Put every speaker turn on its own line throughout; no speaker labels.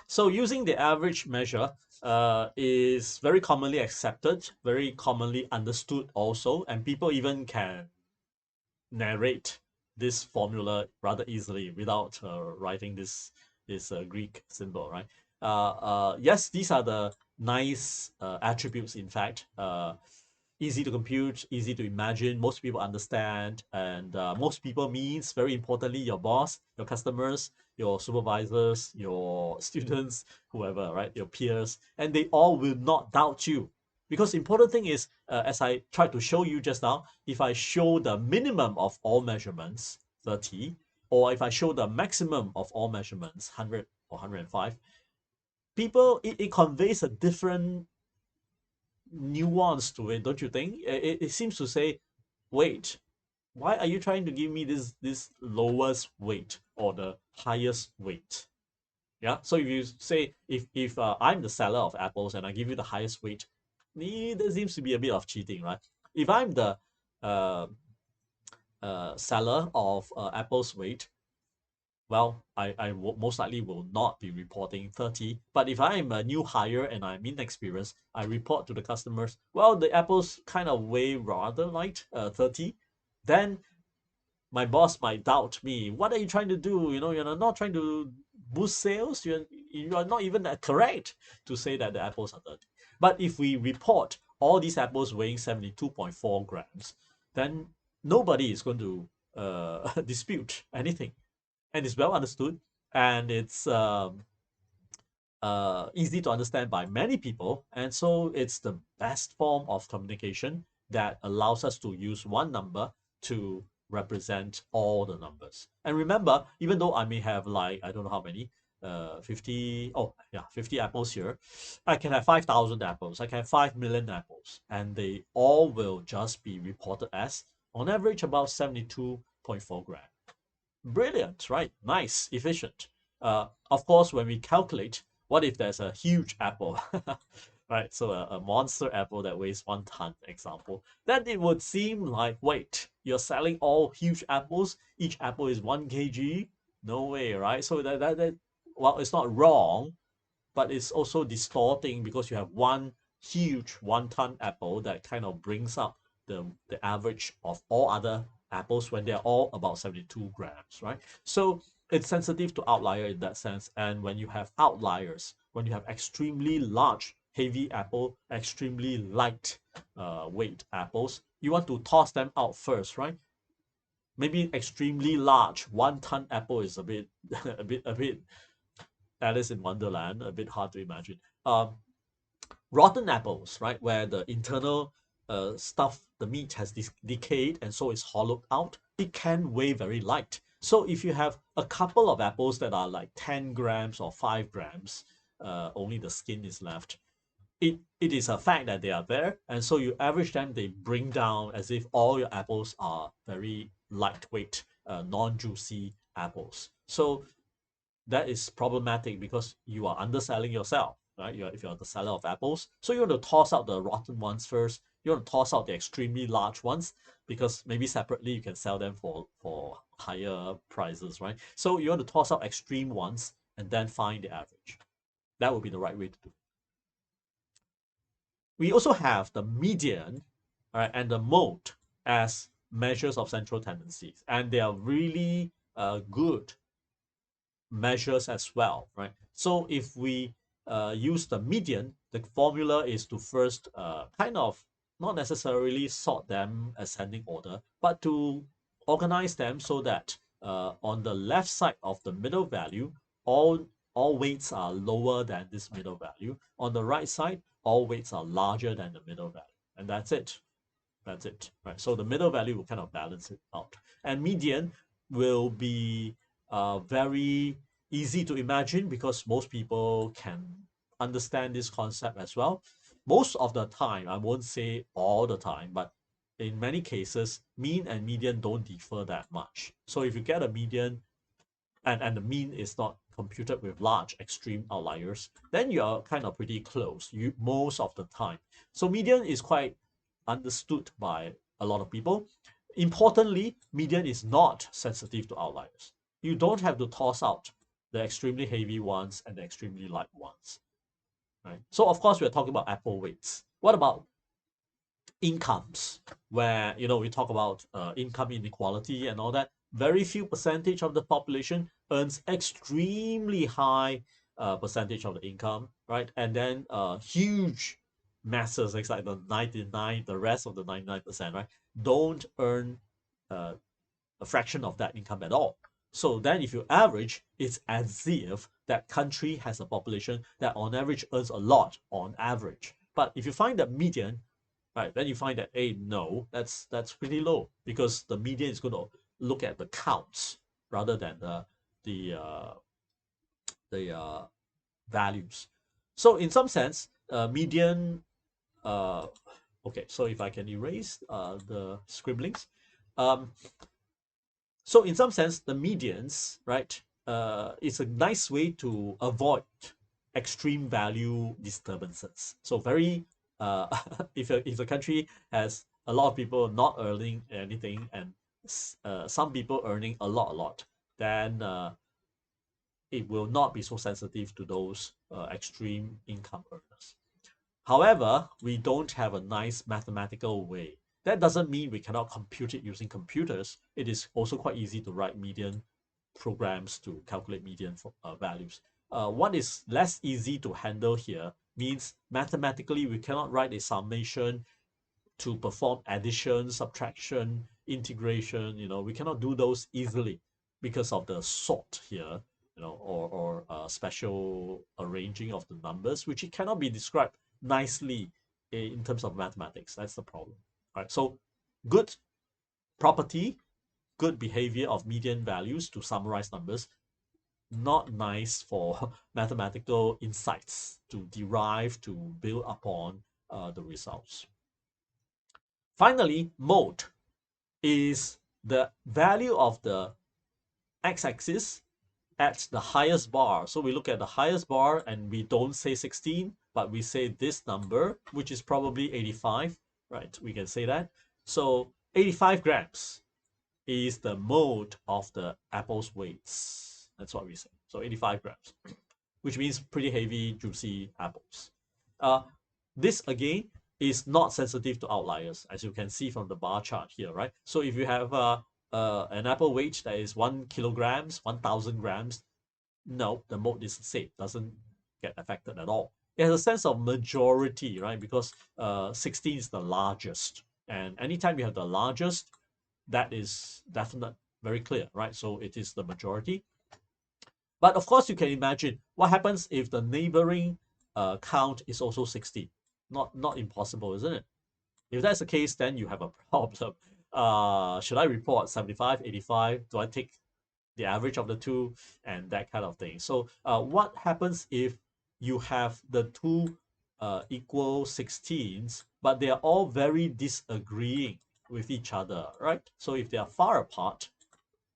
So using the average measure is very commonly accepted, very commonly understood also, and people even can narrate this formula rather easily without writing this Greek symbol, right? Yes, these are the nice attributes. In fact, easy to compute, easy to imagine. Most people understand, and most people means very importantly your boss, your customers, your supervisors, your students, whoever, right? Your peers, and they all will not doubt you. Because important thing is, as I tried to show you just now, if I show the minimum of all measurements, 30, or if I show the maximum of all measurements, 100 or 105, people, it conveys a different nuance to it, don't you think? It seems to say, wait, why are you trying to give me this lowest weight or the highest weight? Yeah. So if you say if I'm the seller of apples and I give you the highest weight, there seems to be a bit of cheating, right? If I'm the uh, seller of apples weight, well, most likely will not be reporting 30. But if I'm a new hire and I'm inexperienced, I report to the customers, well, the apples kind of weigh rather light, 30. Then my boss might doubt me. What are you trying to do? You're not trying to boost sales. You are not even correct to say that the apples are 30. But if we report all these apples weighing 72.4 grams, then nobody is going to dispute anything, and it's well understood, and it's easy to understand by many people, and so it's the best form of communication that allows us to use one number to represent all the numbers. And remember, even though I may have, like, I don't know how many, 50, oh yeah, 50 apples here, I can have 5,000 apples, I can have 5 million apples, and they all will just be reported as on average about 72.4 grams. Brilliant, right? Nice, efficient. Of course, when we calculate, what if there's a huge apple, right? So a monster apple that weighs 1 ton, example. Then it would seem like, wait, you're selling all huge apples. Each apple is 1 kg. No way, right? So that well, it's not wrong, but it's also distorting because you have one huge 1 ton apple that kind of brings up the average of all other apples when they're all about 72 grams, right? So it's sensitive to outlier in that sense. And when you have outliers, when you have extremely large, heavy apple, extremely light weight apples, you want to toss them out first, right? Maybe extremely large 1 ton apple is a bit a bit Alice in Wonderland, a bit hard to imagine. Rotten apples, right, where the internal stuff, the meat has decayed and so it's hollowed out, it can weigh very light. So if you have a couple of apples that are like 10 grams or 5 grams, only the skin is left. It is a fact that they are there, and so you average them, they bring down as if all your apples are very lightweight, non-juicy apples. So that is problematic because you are underselling yourself, right? If you're the seller of apples, so you want to toss out the rotten ones first. You want to toss out the extremely large ones because maybe separately you can sell them for higher prices, right? So you want to toss out extreme ones and then find the average. That would be the right way to do. We also have the median, right, and the mode as measures of central tendencies, and they are really good measures as well, right? So if we use the median, the formula is to first kind of not necessarily sort them ascending order, but to organize them so that on the left side of the middle value, all weights are lower than this middle value. On the right side, all weights are larger than the middle value. And that's it. That's it, right? So the middle value will kind of balance it out. And median will be very easy to imagine because most people can understand this concept as well. Most of the time, I won't say all the time, but in many cases, mean and median don't differ that much. So if you get a median and the mean is not computed with large extreme outliers, then you're kind of pretty close most of the time. So median is quite understood by a lot of people. Importantly, median is not sensitive to outliers. You don't have to toss out the extremely heavy ones and the extremely light ones, right? So of course we're talking about Apple weights. What about incomes, where we talk about income inequality and all that? Very few percentage of the population earns extremely high percentage of the income, right? And then huge masses, it's like the rest of the 99%, right, don't earn uh, a fraction of that income at all. So then if you average, it's as if that country has a population that on average earns a lot on average. But if you find the median, right, then you find that, hey, no, that's pretty low, because the median is going to look at the counts rather than the values. So in some sense, median, uh, okay, so if I can erase the scribblings, um, so in some sense, the medians, right, is a nice way to avoid extreme value disturbances. So very, if a country has a lot of people not earning anything, and some people earning a lot, then it will not be so sensitive to those extreme income earners. However, we don't have a nice mathematical way. That doesn't mean we cannot compute it using computers. It is also quite easy to write median programs to calculate median values. What is less easy to handle here means mathematically we cannot write a summation to perform addition, subtraction, integration. We cannot do those easily because of the sort here, or special arranging of the numbers, which it cannot be described nicely in terms of mathematics. That's the problem. All right. So good property, good behavior of median values to summarize numbers, not nice for mathematical insights to derive, to build upon the results. Finally, mode is the value of the x-axis at the highest bar. So we look at the highest bar and we don't say 16, but we say this number, which is probably 85, right? We can say that. So 85 grams is the mode of the apple's weights. That's what we say. So 85 grams, which means pretty heavy, juicy apples. Uh, this again is not sensitive to outliers, as you can see from the bar chart here, right? So if you have an apple weight that is 1 kilograms, 1,000 grams, no, the mode is the same, doesn't get affected at all. It has a sense of majority, right? Because 16 is the largest. And anytime you have the largest, that is definite, very clear, right? So it is the majority. But of course, you can imagine what happens if the neighboring count is also 60. Not impossible, isn't it? If that's the case, then you have a problem. Should I report 75, 85? Do I take the average of the two, and that kind of thing? So what happens if you have the two equal 16s, but they are all very disagreeing with each other, right? So if they are far apart,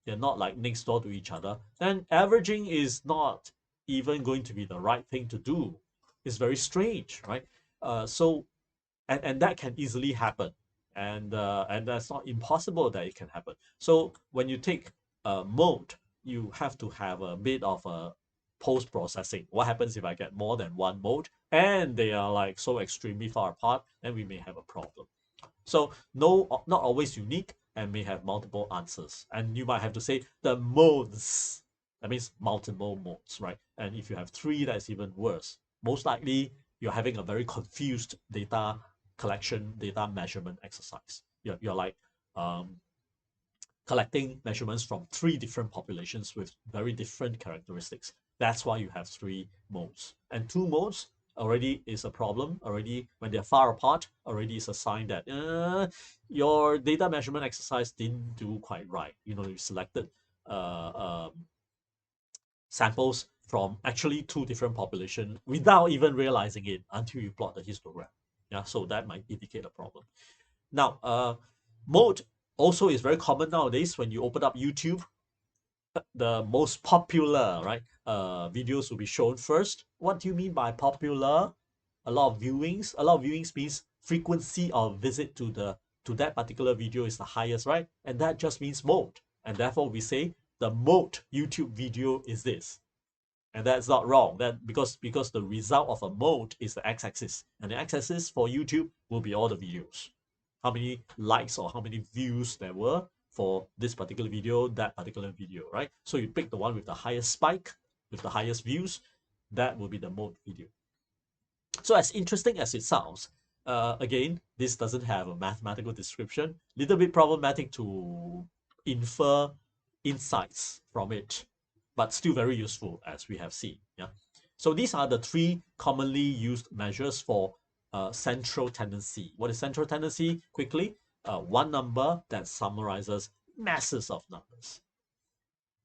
they're not like next door to each other, then averaging is not even going to be the right thing to do. It's very strange, right? So and that can easily happen, and that's not impossible that it can happen. So when you take mode, you have to have a bit of a post processing. What happens if I get more than one mode and they are like so extremely far apart? Then we may have a problem. So no, not always unique, and may have multiple answers. And you might have to say the modes. That means multiple modes, right? And if you have three, that's even worse. Most likely, you're having a very confused data collection, data measurement exercise. You're like um, collecting measurements from three different populations with very different characteristics. That's why you have three modes. And two modes already is a problem. Already, when they're far apart, already is a sign that your data measurement exercise didn't do quite right. You selected uh, um, samples from actually two different populations without even realizing it until you plot the histogram. Yeah, so that might indicate a problem. Now, mode also is very common nowadays. When you open up YouTube, the most popular, right, videos will be shown first. What do you mean by popular? A lot of viewings. A lot of viewings means frequency of visit to that particular video is the highest, right? And that just means mode. And therefore we say the mode YouTube video is this. And that's not wrong. That because the result of a mode is the x-axis, and the x-axis for YouTube will be all the videos, how many likes or how many views there were for this particular video, that particular video, right? So you pick the one with the highest spike, with the highest views, that will be the mode video. So as interesting as it sounds, again, this doesn't have a mathematical description. Little bit problematic to infer insights from it, but still very useful as we have seen. Yeah. So these are the three commonly used measures for central tendency. What is central tendency? Quickly, one number that summarizes masses of numbers.